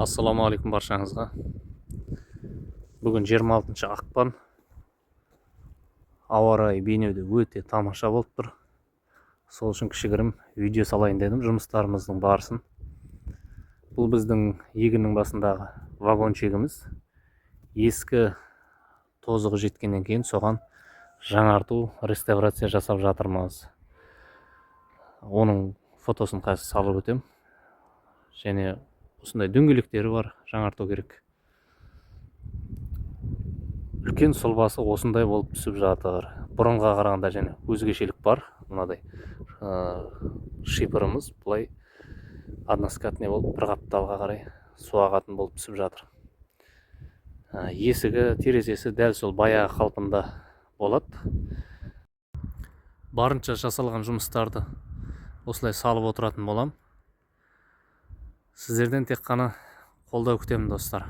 Ассаламағалейкум баршаңызға. Бүгін 26 ақпан. Ауа райы бейнеуде өте тамаша болып тұр. Сол үшін кішігірім видео салайын дедім жұмыстарымыздың барысын. Бұл біздің егіннің басындағы вагончегіміз. Ескі тозығы жеткеннен кейін соған жаңарту, реставрация жасап жатырмыз. Оның фотосын қазір салып өтем. Және осындай дөңгелектері бар, жаңарту керек. Үлкен сұлбасы осындай болып түсіп жатыр. Бұрынға қарағанда және өзгешелік бар. Мынадай шипырымыз бұлай односкатный болып бір қапталға қарай су ағатын болып түсіп жатыр. Есігі, терезесі дәл сол баяғы қалпында болады. Барынша жасалған жұмыстарды осылай салып отыратын болам. Сіздерден тек қана қолдау күтемін, достар.